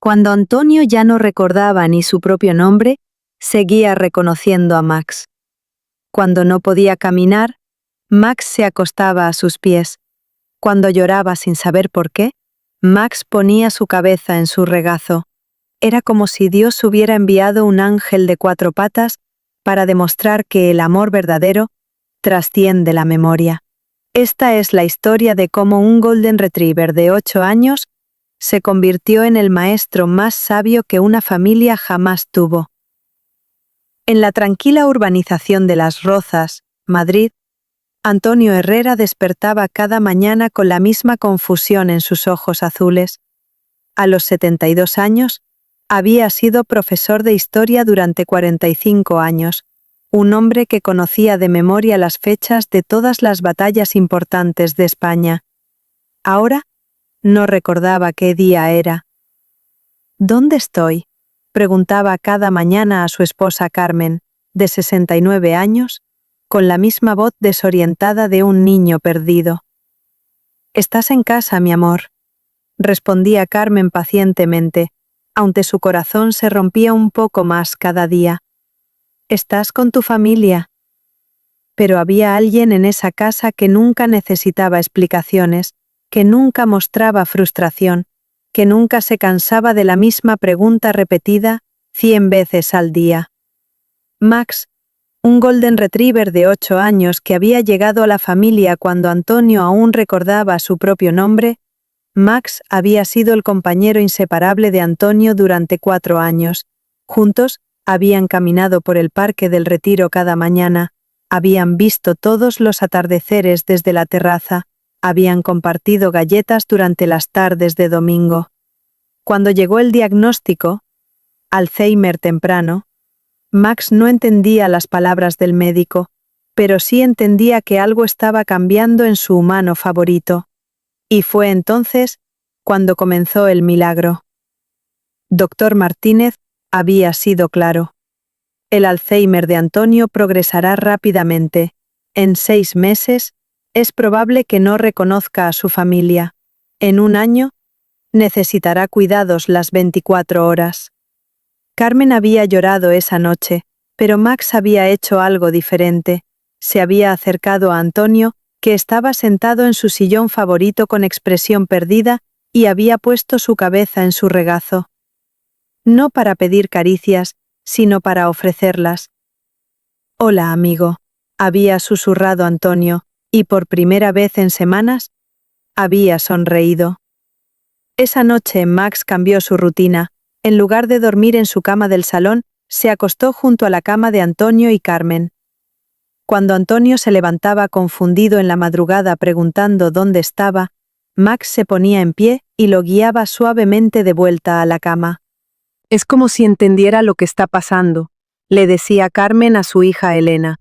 Cuando Antonio ya no recordaba ni su propio nombre, seguía reconociendo a Max. Cuando no podía caminar, Max se acostaba a sus pies. Cuando lloraba sin saber por qué, Max ponía su cabeza en su regazo. Era como si Dios hubiera enviado un ángel de 4 patas para demostrar que el amor verdadero trasciende la memoria. Esta es la historia de cómo un Golden Retriever de 8 años se convirtió en el maestro más sabio que una familia jamás tuvo. En la tranquila urbanización de Las Rozas, Madrid, Antonio Herrera despertaba cada mañana con la misma confusión en sus ojos azules. A los 72 años, había sido profesor de historia durante 45 años, un hombre que conocía de memoria las fechas de todas las batallas importantes de España. Ahora, no recordaba qué día era. ¿Dónde estoy?, preguntaba cada mañana a su esposa Carmen, de 69 años, con la misma voz desorientada de un niño perdido. «Estás en casa, mi amor», respondía Carmen pacientemente, aunque su corazón se rompía un poco más cada día. «¿Estás con tu familia?» Pero había alguien en esa casa que nunca necesitaba explicaciones, que nunca mostraba frustración, que nunca se cansaba de la misma pregunta repetida 100 veces al día. Max, un Golden Retriever de 8 años que había llegado a la familia cuando Antonio aún recordaba su propio nombre, Max había sido el compañero inseparable de Antonio durante 4 años. Juntos, habían caminado por el Parque del Retiro cada mañana, habían visto todos los atardeceres desde la terraza, habían compartido galletas durante las tardes de domingo. Cuando llegó el diagnóstico, Alzheimer temprano, Max no entendía las palabras del médico, pero sí entendía que algo estaba cambiando en su humano favorito. Y fue entonces cuando comenzó el milagro. Dr. Martínez había sido claro. El Alzheimer de Antonio progresará rápidamente. En 6 meses, es probable que no reconozca a su familia. En 1 año, necesitará cuidados las 24 horas. Carmen había llorado esa noche, pero Max había hecho algo diferente. Se había acercado a Antonio, que estaba sentado en su sillón favorito con expresión perdida, y había puesto su cabeza en su regazo. No para pedir caricias, sino para ofrecerlas. «Hola, amigo», había susurrado Antonio, y por primera vez en semanas, había sonreído. Esa noche Max cambió su rutina. En lugar de dormir en su cama del salón, se acostó junto a la cama de Antonio y Carmen. Cuando Antonio se levantaba confundido en la madrugada preguntando dónde estaba, Max se ponía en pie y lo guiaba suavemente de vuelta a la cama. «Es como si entendiera lo que está pasando», le decía Carmen a su hija Elena,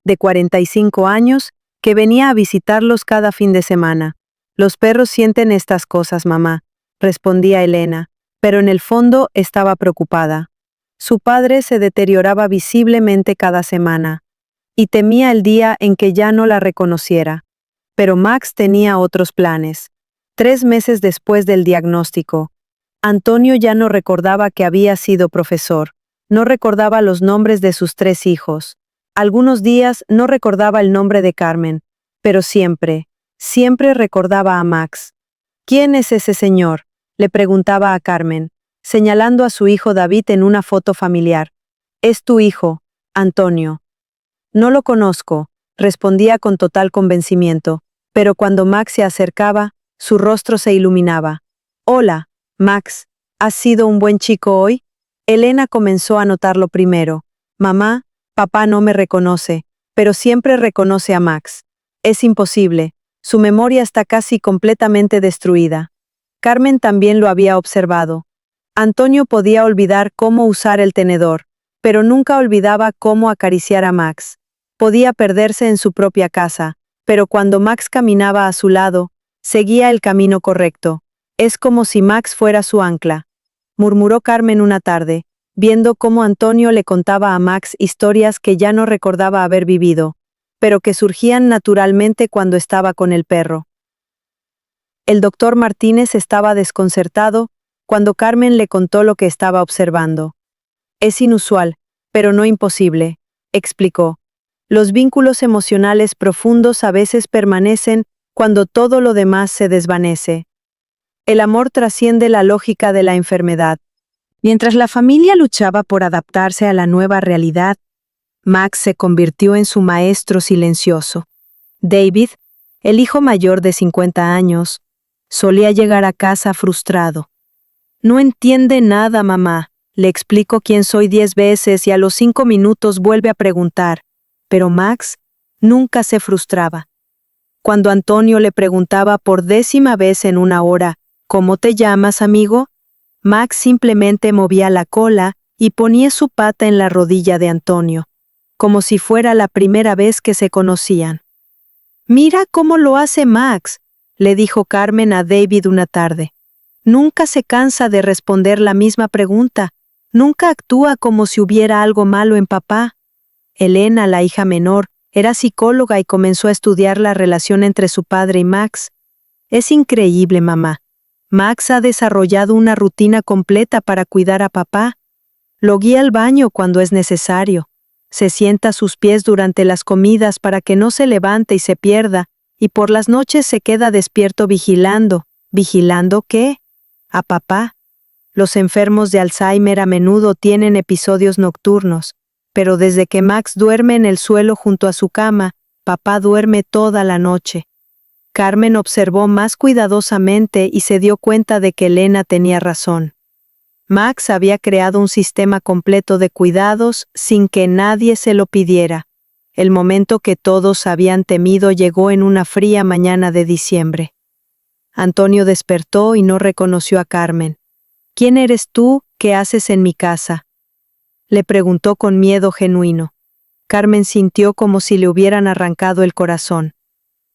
de 45 años, que venía a visitarlos cada fin de semana. «Los perros sienten estas cosas, mamá», respondía Elena, pero en el fondo estaba preocupada. Su padre se deterioraba visiblemente cada semana, y temía el día en que ya no la reconociera. Pero Max tenía otros planes. 3 meses después del diagnóstico, Antonio ya no recordaba que había sido profesor, no recordaba los nombres de sus 3 hijos. Algunos días no recordaba el nombre de Carmen, pero siempre recordaba a Max. «¿Quién es ese señor?», le preguntaba a Carmen, señalando a su hijo David en una foto familiar. «Es tu hijo, Antonio». «No lo conozco», respondía con total convencimiento, pero cuando Max se acercaba, su rostro se iluminaba. «Hola, Max, ¿has sido un buen chico hoy?». Elena comenzó a notarlo primero. «Mamá, papá no me reconoce, pero siempre reconoce a Max. Es imposible, su memoria está casi completamente destruida». Carmen también lo había observado. Antonio podía olvidar cómo usar el tenedor, pero nunca olvidaba cómo acariciar a Max. Podía perderse en su propia casa, pero cuando Max caminaba a su lado, seguía el camino correcto. «Es como si Max fuera su ancla», murmuró Carmen una tarde, viendo cómo Antonio le contaba a Max historias que ya no recordaba haber vivido, pero que surgían naturalmente cuando estaba con el perro. El doctor Martínez estaba desconcertado cuando Carmen le contó lo que estaba observando. Es inusual, pero no imposible, explicó. Los vínculos emocionales profundos a veces permanecen cuando todo lo demás se desvanece. El amor trasciende la lógica de la enfermedad. Mientras la familia luchaba por adaptarse a la nueva realidad, Max se convirtió en su maestro silencioso. David, el hijo mayor de 50 años, solía llegar a casa frustrado. No entiende nada, mamá. Le explico quién soy 10 veces y a los 5 minutos vuelve a preguntar. Pero Max nunca se frustraba. Cuando Antonio le preguntaba por 10ª vez en una hora, ¿cómo te llamas, amigo?, Max simplemente movía la cola y ponía su pata en la rodilla de Antonio, como si fuera la primera vez que se conocían. Mira cómo lo hace Max, le dijo Carmen a David una tarde. Nunca se cansa de responder la misma pregunta, nunca actúa como si hubiera algo malo en papá. Elena, la hija menor, era psicóloga y comenzó a estudiar la relación entre su padre y Max. Es increíble, mamá. Max ha desarrollado una rutina completa para cuidar a papá. Lo guía al baño cuando es necesario. Se sienta a sus pies durante las comidas para que no se levante y se pierda, y por las noches se queda despierto vigilando. ¿Vigilando qué? A papá. Los enfermos de Alzheimer a menudo tienen episodios nocturnos, pero desde que Max duerme en el suelo junto a su cama, papá duerme toda la noche. Carmen observó más cuidadosamente y se dio cuenta de que Elena tenía razón. Max había creado un sistema completo de cuidados sin que nadie se lo pidiera. El momento que todos habían temido llegó en una fría mañana de diciembre. Antonio despertó y no reconoció a Carmen. ¿Quién eres tú? ¿Qué haces en mi casa?, le preguntó con miedo genuino. Carmen sintió como si le hubieran arrancado el corazón.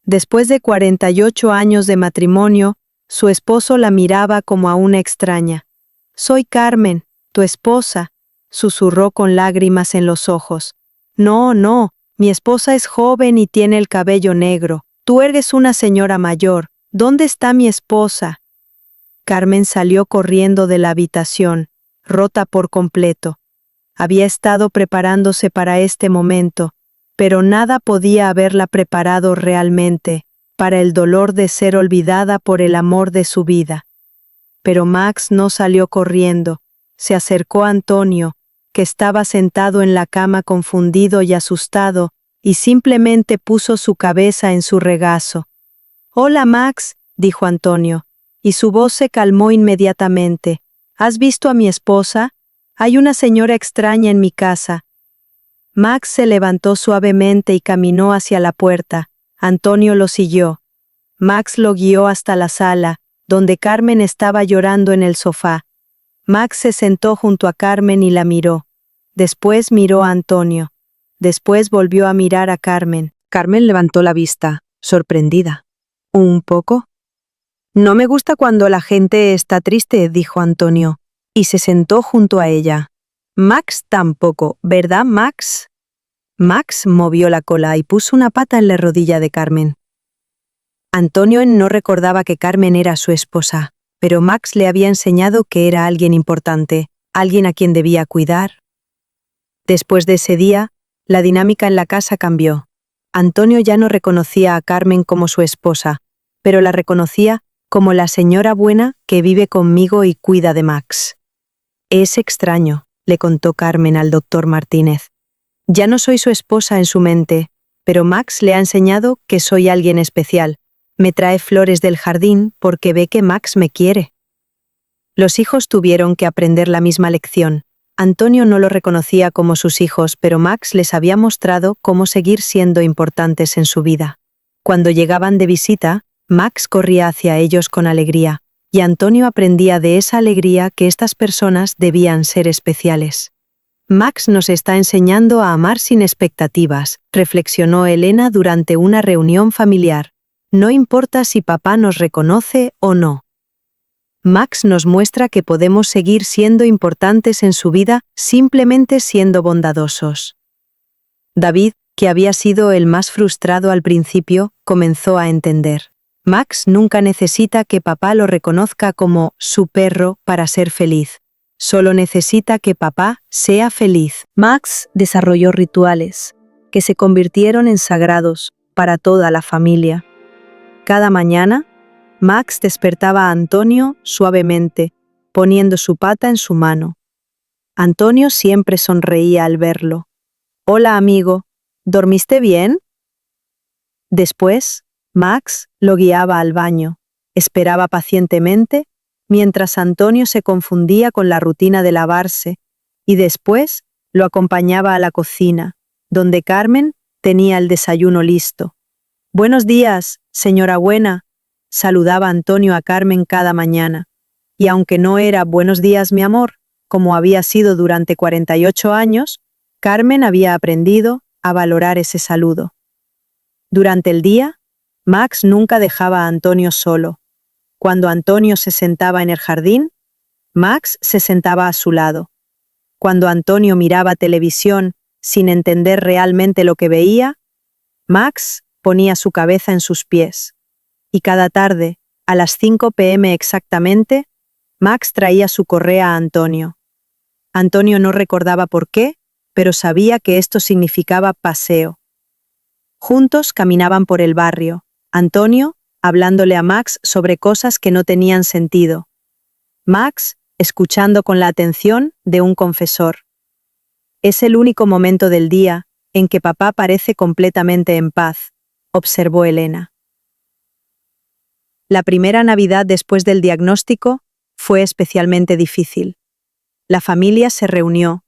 Después de 48 años de matrimonio, su esposo la miraba como a una extraña. «Soy Carmen, tu esposa», susurró con lágrimas en los ojos. «No, no, mi esposa es joven y tiene el cabello negro. Tú eres una señora mayor. ¿Dónde está mi esposa?». Carmen salió corriendo de la habitación, rota por completo. Había estado preparándose para este momento, pero nada podía haberla preparado realmente para el dolor de ser olvidada por el amor de su vida. Pero Max no salió corriendo, se acercó a Antonio, que estaba sentado en la cama confundido y asustado, y simplemente puso su cabeza en su regazo. «Hola, Max», dijo Antonio, y su voz se calmó inmediatamente. «¿Has visto a mi esposa? Hay una señora extraña en mi casa». Max se levantó suavemente y caminó hacia la puerta. Antonio lo siguió. Max lo guió hasta la sala, donde Carmen estaba llorando en el sofá. Max se sentó junto a Carmen y la miró. Después miró a Antonio. Después volvió a mirar a Carmen. Carmen levantó la vista, sorprendida. «¿Un poco?» «No me gusta cuando la gente está triste», dijo Antonio, y se sentó junto a ella. «Max tampoco, ¿verdad, Max?» Max movió la cola y puso una pata en la rodilla de Carmen. Antonio no recordaba que Carmen era su esposa, pero Max le había enseñado que era alguien importante, alguien a quien debía cuidar. Después de ese día, la dinámica en la casa cambió. Antonio ya no reconocía a Carmen como su esposa, pero la reconocía como la señora buena que vive conmigo y cuida de Max. «Es extraño», le contó Carmen al doctor Martínez. «Ya no soy su esposa en su mente, pero Max le ha enseñado que soy alguien especial. Me trae flores del jardín porque ve que Max me quiere». Los hijos tuvieron que aprender la misma lección. Antonio no lo reconocía como sus hijos, pero Max les había mostrado cómo seguir siendo importantes en su vida. Cuando llegaban de visita, Max corría hacia ellos con alegría, y Antonio aprendía de esa alegría que estas personas debían ser especiales. «Max nos está enseñando a amar sin expectativas», reflexionó Elena durante una reunión familiar. «No importa si papá nos reconoce o no. Max nos muestra que podemos seguir siendo importantes en su vida simplemente siendo bondadosos». David, que había sido el más frustrado al principio, comenzó a entender. Max nunca necesita que papá lo reconozca como su perro para ser feliz. Solo necesita que papá sea feliz. Max desarrolló rituales que se convirtieron en sagrados para toda la familia. Cada mañana, Max despertaba a Antonio suavemente, poniendo su pata en su mano. Antonio siempre sonreía al verlo. «Hola, amigo, ¿dormiste bien?» Después, Max lo guiaba al baño. Esperaba pacientemente mientras Antonio se confundía con la rutina de lavarse y después lo acompañaba a la cocina, donde Carmen tenía el desayuno listo. «Buenos días, señora buena», saludaba Antonio a Carmen cada mañana. Y aunque no era «buenos días, mi amor», como había sido durante 48 años, Carmen había aprendido a valorar ese saludo. Durante el día, Max nunca dejaba a Antonio solo. Cuando Antonio se sentaba en el jardín, Max se sentaba a su lado. Cuando Antonio miraba televisión sin entender realmente lo que veía, Max ponía su cabeza en sus pies. Y cada tarde, a las 5 p.m. exactamente, Max traía su correa a Antonio. Antonio no recordaba por qué, pero sabía que esto significaba paseo. Juntos caminaban por el barrio, Antonio hablándole a Max sobre cosas que no tenían sentido. Max escuchando con la atención de un confesor. «Es el único momento del día en que papá parece completamente en paz», observó Elena. La primera Navidad después del diagnóstico fue especialmente difícil. La familia se reunió,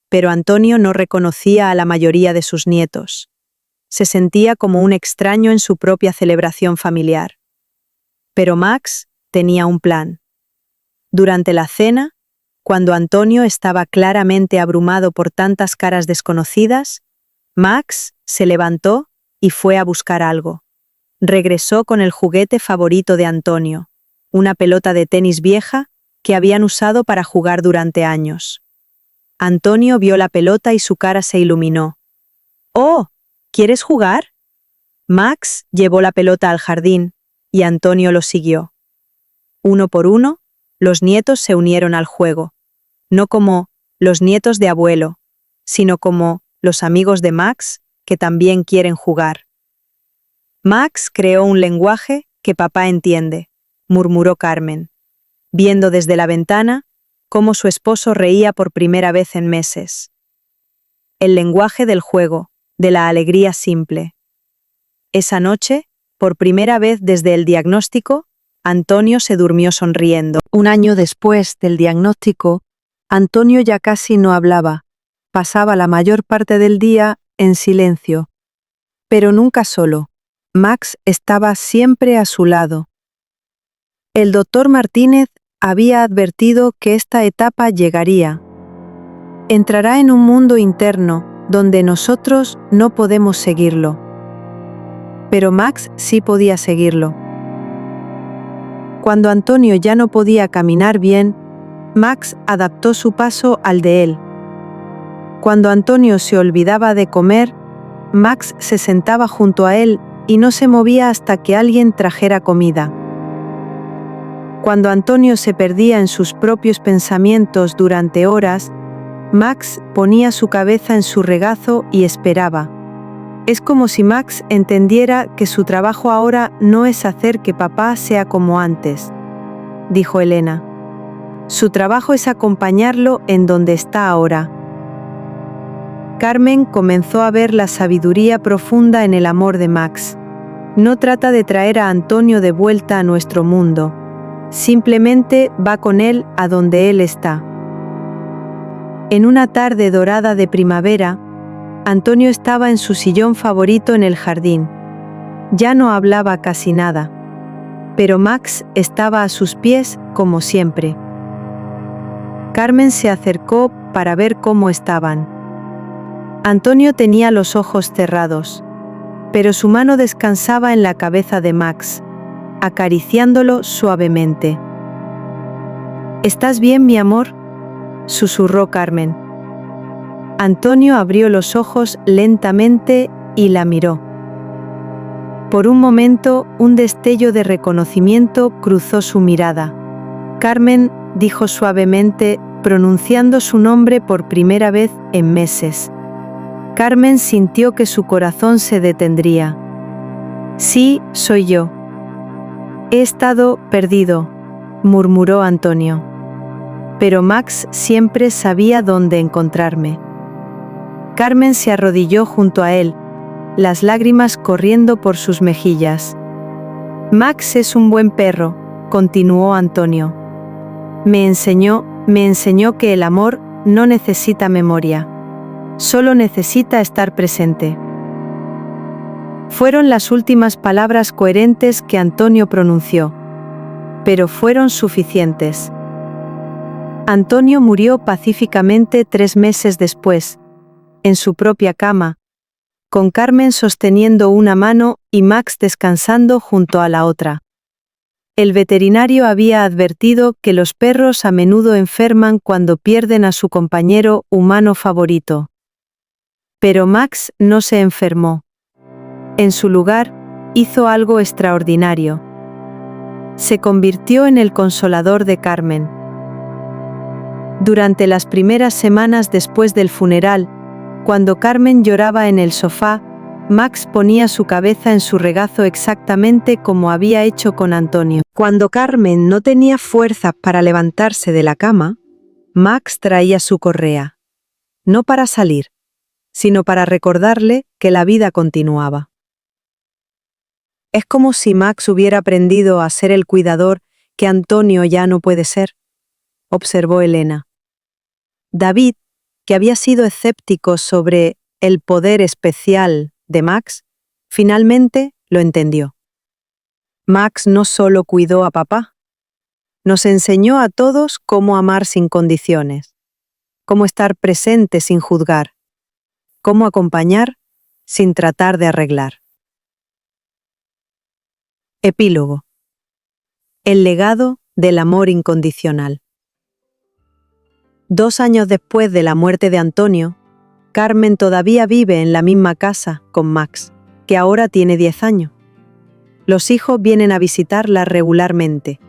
pero Antonio no reconocía a la mayoría de sus nietos. Se sentía como un extraño en su propia celebración familiar. Pero Max tenía un plan. Durante la cena, cuando Antonio estaba claramente abrumado por tantas caras desconocidas, Max se levantó y fue a buscar algo. Regresó con el juguete favorito de Antonio, una pelota de tenis vieja que habían usado para jugar durante años. Antonio vio la pelota y su cara se iluminó. «Oh, ¿quieres jugar?» Max llevó la pelota al jardín y Antonio lo siguió. Uno por uno, los nietos se unieron al juego, no como los nietos de abuelo, sino como los amigos de Max que también quieren jugar. «Max creó un lenguaje que papá entiende», murmuró Carmen, viendo desde la ventana cómo su esposo reía por primera vez en meses. El lenguaje del juego, de la alegría simple. Esa noche, por primera vez desde el diagnóstico, Antonio se durmió sonriendo. Un año después del diagnóstico, Antonio ya casi no hablaba. Pasaba la mayor parte del día en silencio. Pero nunca solo. Max estaba siempre a su lado. El doctor Martínez había advertido que esta etapa llegaría. Entrará en un mundo interno donde nosotros no podemos seguirlo. Pero Max sí podía seguirlo. Cuando Antonio ya no podía caminar bien, Max adaptó su paso al de él. Cuando Antonio se olvidaba de comer, Max se sentaba junto a él y no se movía hasta que alguien trajera comida. Cuando Antonio se perdía en sus propios pensamientos durante horas, Max ponía su cabeza en su regazo y esperaba. Es como si Max entendiera que su trabajo ahora no es hacer que papá sea como antes, dijo Elena. Su trabajo es acompañarlo en donde está ahora. Carmen comenzó a ver la sabiduría profunda en el amor de Max. No trata de traer a Antonio de vuelta a nuestro mundo. Simplemente va con él a donde él está. En una tarde dorada de primavera, Antonio estaba en su sillón favorito en el jardín. Ya no hablaba casi nada, pero Max estaba a sus pies como siempre. Carmen se acercó para ver cómo estaban. Antonio tenía los ojos cerrados, pero su mano descansaba en la cabeza de Max, acariciándolo suavemente. «¿Estás bien, mi amor?», susurró Carmen. Antonio abrió los ojos lentamente y la miró. Por un momento, un destello de reconocimiento cruzó su mirada. Carmen, dijo suavemente, pronunciando su nombre por primera vez en meses. Carmen sintió que su corazón se detendría. Sí, soy yo. He estado perdido, murmuró Antonio. Pero Max siempre sabía dónde encontrarme. Carmen se arrodilló junto a él, las lágrimas corriendo por sus mejillas. Max es un buen perro, continuó Antonio. Me enseñó que el amor no necesita memoria, solo necesita estar presente. Fueron las últimas palabras coherentes que Antonio pronunció, pero fueron suficientes. Antonio murió pacíficamente 3 meses después, en su propia cama, con Carmen sosteniendo una mano y Max descansando junto a la otra. El veterinario había advertido que los perros a menudo enferman cuando pierden a su compañero humano favorito. Pero Max no se enfermó. En su lugar, hizo algo extraordinario. Se convirtió en el consolador de Carmen. Durante las primeras semanas después del funeral, cuando Carmen lloraba en el sofá, Max ponía su cabeza en su regazo exactamente como había hecho con Antonio. Cuando Carmen no tenía fuerzas para levantarse de la cama, Max traía su correa, no para salir, sino para recordarle que la vida continuaba. Es como si Max hubiera aprendido a ser el cuidador que Antonio ya no puede ser, observó Elena. David, que había sido escéptico sobre el poder especial de Max, finalmente lo entendió. Max no solo cuidó a papá, nos enseñó a todos cómo amar sin condiciones, cómo estar presente sin juzgar, cómo acompañar sin tratar de arreglar. Epílogo. El legado del amor incondicional. 2 años después de la muerte de Antonio, Carmen todavía vive en la misma casa con Max, que ahora tiene 10 años. Los hijos vienen a visitarla regularmente,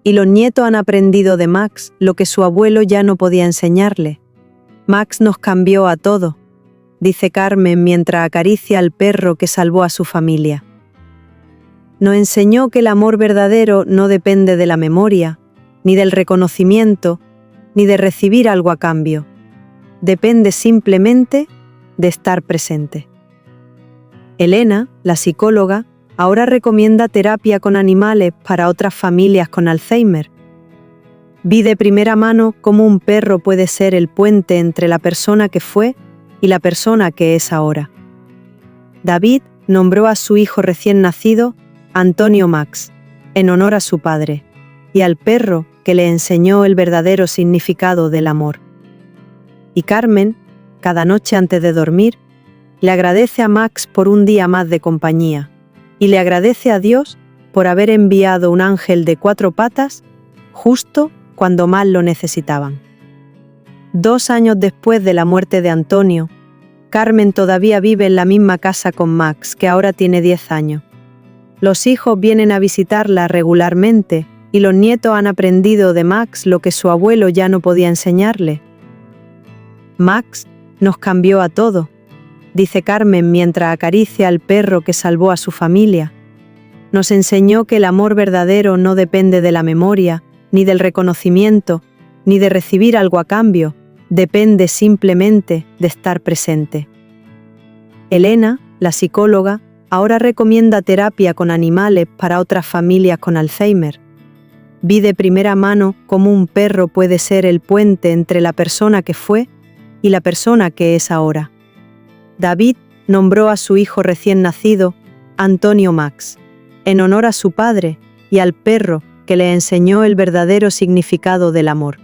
y los nietos han aprendido de Max lo que su abuelo ya no podía enseñarle. Max nos cambió a todos, dice Carmen mientras acaricia al perro que salvó a su familia. Nos enseñó que el amor verdadero no depende de la memoria, ni del reconocimiento, ni de recibir algo a cambio. Depende simplemente de estar presente. Elena, la psicóloga, ahora recomienda terapia con animales para otras familias con Alzheimer. Vi de primera mano cómo un perro puede ser el puente entre la persona que fue y la persona que es ahora. David nombró a su hijo recién nacido Antonio Max, en honor a su padre, y al perro que le enseñó el verdadero significado del amor. Y Carmen, cada noche antes de dormir, le agradece a Max por un día más de compañía, y le agradece a Dios por haber enviado un ángel de 4 patas justo cuando más lo necesitaban. 2 años después de la muerte de Antonio, Carmen todavía vive en la misma casa con Max, que ahora tiene 10 años. Los hijos vienen a visitarla regularmente y los nietos han aprendido de Max lo que su abuelo ya no podía enseñarle. Max nos cambió a todos, dice Carmen mientras acaricia al perro que salvó a su familia. Nos enseñó que el amor verdadero no depende de la memoria, ni del reconocimiento, ni de recibir algo a cambio, depende simplemente de estar presente. Elena, la psicóloga, ahora recomienda terapia con animales para otras familias con Alzheimer. Vi de primera mano cómo un perro puede ser el puente entre la persona que fue y la persona que es ahora. David nombró a su hijo recién nacido Antonio Max, en honor a su padre y al perro que le enseñó el verdadero significado del amor.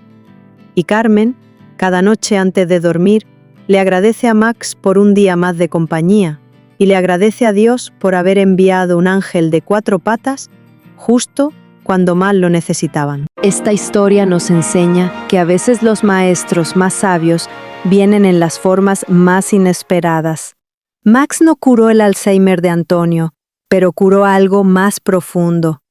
Y Carmen, cada noche antes de dormir, le agradece a Max por un día más de compañía y le agradece a Dios por haber enviado un ángel de 4 patas justo cuando más lo necesitaban. Esta historia nos enseña que a veces los maestros más sabios vienen en las formas más inesperadas. Max no curó el Alzheimer de Antonio, pero curó algo más profundo.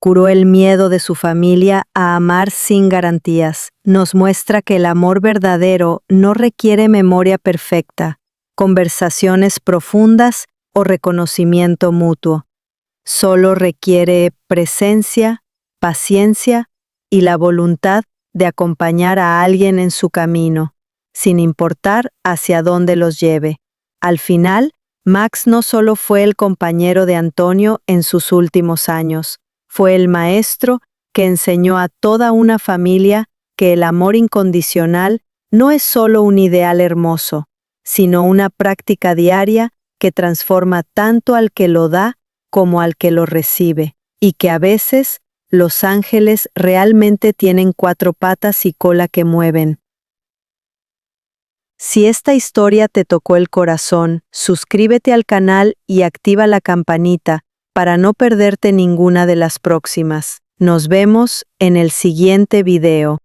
Curó el miedo de su familia a amar sin garantías. Nos muestra que el amor verdadero no requiere memoria perfecta, conversaciones profundas o reconocimiento mutuo. Solo requiere presencia, paciencia y la voluntad de acompañar a alguien en su camino, sin importar hacia dónde los lleve. Al final, Max no solo fue el compañero de Antonio en sus últimos años, fue el maestro que enseñó a toda una familia que el amor incondicional no es solo un ideal hermoso, sino una práctica diaria que transforma tanto al que lo da como al que lo recibe, y que a veces los ángeles realmente tienen 4 patas y cola que mueven. Si esta historia te tocó el corazón, suscríbete al canal y activa la campanita para no perderte ninguna de las próximas. Nos vemos en el siguiente video.